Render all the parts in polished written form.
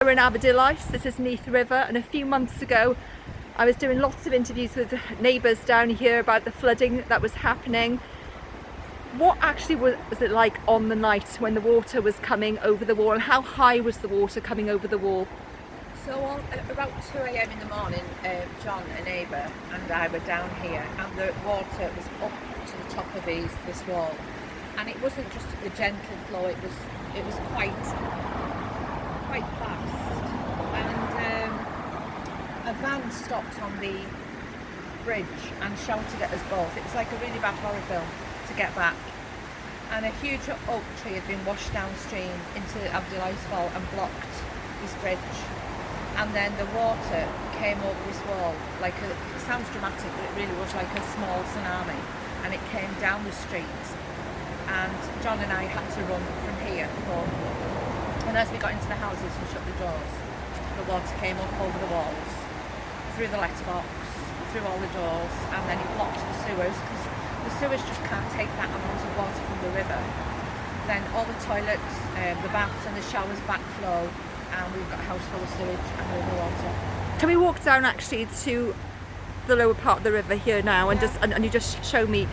We're in Aberdulais. This is Neath River, and a few months ago I was doing lots of interviews with neighbours down here about the flooding that was happening. What actually was it like on the night when the water was coming over the wall, and how high was the water coming over the wall? So at about 2 a.m. in the morning, John, a neighbour, and I were down here, and the water was up to the top of this wall, and it wasn't just a gentle flow; it was quite fast. And a van stopped on the bridge and shouted at us both. It was like a really bad horror film to get back. And a huge oak tree had been washed downstream into Aberdulais Fall and blocked this bridge. And then the water came over this wall like it sounds dramatic, but it really was like a small tsunami. And it came down the street. And John and I had to run from here home. And as we got into the houses and shut the doors, the water came up over the walls, through the letterbox, through all the doors, and then it blocked the sewers, because the sewers just can't take that amount of water from the river. Then all the toilets, the baths and the showers backflow, and we've got a house full of sewage and river water. Can we walk down actually to the lower part of the river here now, and and you just show me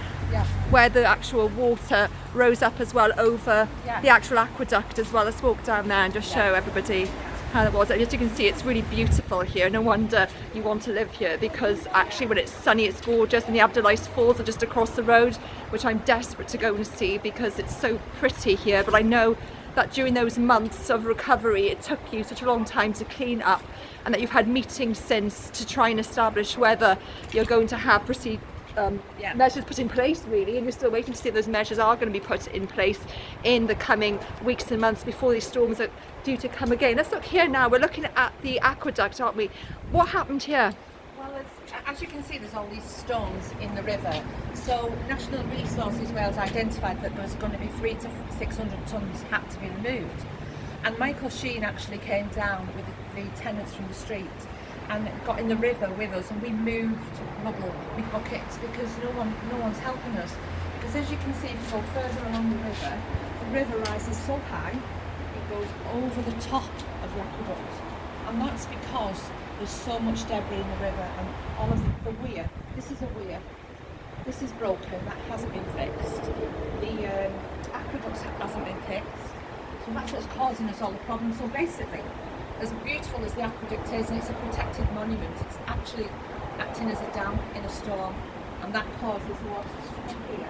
where the actual water rose up as well over the actual aqueduct as well? Let's walk down there and just show everybody how it was. As you can see, it's really beautiful here. No wonder you want to live here, because actually when it's sunny it's gorgeous, and the Aberdulais Falls are just across the road, which I'm desperate to go and see because it's so pretty here. But I know that during those months of recovery it took you such a long time to clean up, and that you've had meetings since to try and establish whether you're going to have measures put in place, really, and you're still waiting to see if those measures are going to be put in place in the coming weeks and months before these storms are due to come again. Let's look here now. We're looking at the aqueduct, aren't we? What happened here? Well, as you can see, there's all these stones in the river. So National Resources Wales identified that there was going to be 300 to 600 tonnes had to be removed. And Michael Sheen actually came down with the tenants from the street and got in the river with us, and we moved rubble with buckets, because no one's helping us. Because as you can see, if you go further along the river rises so high, it goes over the top of the aqueduct. And that's because there's so much debris in the river, and all of the weir, this is a weir, this is broken, that hasn't been fixed. The aqueduct hasn't been fixed. So that's what's causing us all the problems. So basically, as beautiful as the aqueduct is, and it's a protected monument, it's actually acting as a dam in a storm, and that causes the water to come here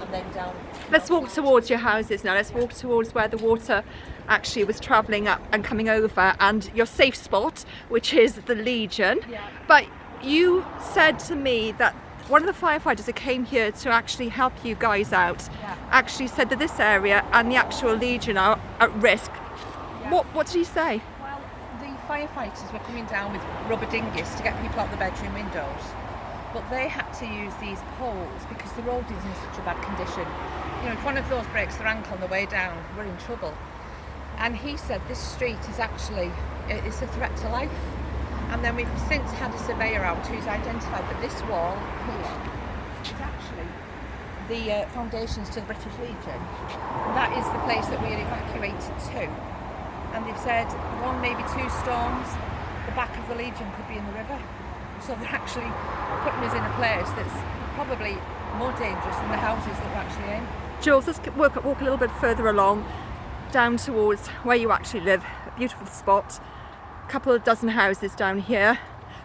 and then down. Let's walk towards your houses now. Let's walk towards where the water actually was travelling up and coming over, and your safe spot, which is the Legion. But you said to me that one of the firefighters that came here to actually help you guys out actually said that this area and the actual Legion are at risk. What did he say? Well, the firefighters were coming down with rubber dinghies to get people out the bedroom windows, but they had to use these poles because the road is in such a bad condition. You know, if one of those breaks their ankle on the way down, we're in trouble. And he said this street is actually, it's a threat to life. And then we've since had a surveyor out who's identified that this wall here is actually the foundations to the British Legion. And that is the place that we are evacuated to. And they've said one, maybe two storms, the back of the Legion could be in the river. So they're actually putting us in a place that's probably more dangerous than the houses that we're actually in. Joolz, let's walk a little bit further along, down towards where you actually live. A beautiful spot. A couple of dozen houses down here.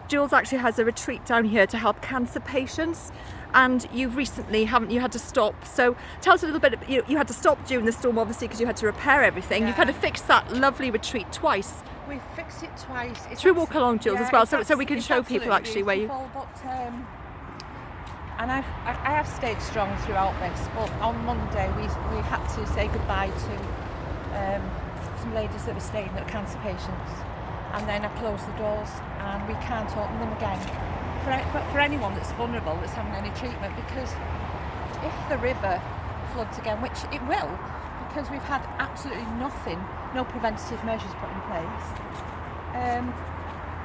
Joolz actually has a retreat down here to help cancer patients, and you've recently, haven't you, had to stop? So tell us a little bit. You had to stop during the storm, obviously, because you had to repair everything. You've had to fix that lovely retreat twice. We've fixed it twice. Should we walk along, Joolz, as well, so we can show people actually where you... But, and I have stayed strong throughout this, but on Monday we had to say goodbye to some ladies that were staying that were cancer patients, and then I closed the doors and we can't open them again for anyone that's vulnerable, that's having any treatment, because if the river floods again, which it will, because we've had absolutely nothing, no preventative measures put in place,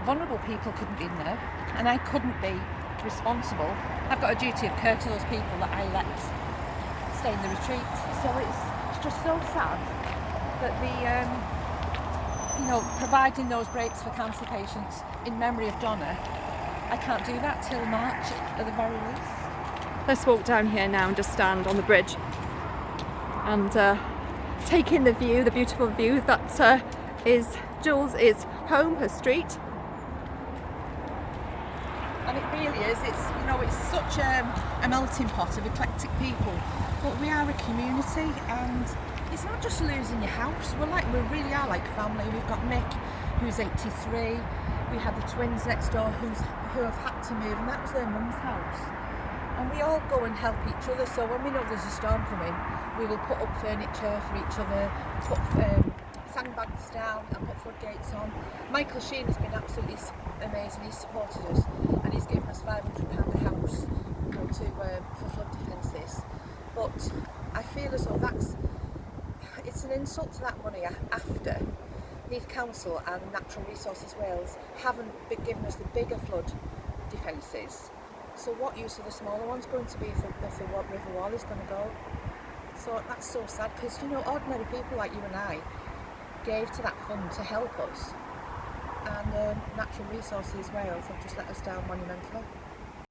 vulnerable people couldn't be in there, and I couldn't be responsible. I've got a duty of care to those people that I let stay in the retreat. So it's just so sad that the you know, providing those breaks for cancer patients in memory of Donna, I can't do that till March at the very least. Let's walk down here now and just stand on the bridge and take in the view, the beautiful view that is Joolz' home, her street. And it really is, it's, you know, it's such a melting pot of eclectic people, but we are a community, and it's not just losing your house, we really are like family. We've got Mick, who's 83, we had the twins next door who have had to move, and that was their mum's house. And we all go and help each other, so when we know there's a storm coming, we will put up furniture for each other, put sandbags down and put floodgates on. Michael Sheen has been absolutely amazing. He's supported us and he's given us £500 a house, you know, for flood defences. But I feel as though it's an insult to that money after Neath Council and Natural Resources Wales haven't been giving us the bigger flood defences. So what use are the smaller ones going to be if the river wall is going to go? So that's so sad, because, you know, ordinary people like you and I gave to that fund to help us, and Natural Resources Wales have just let us down monumentally.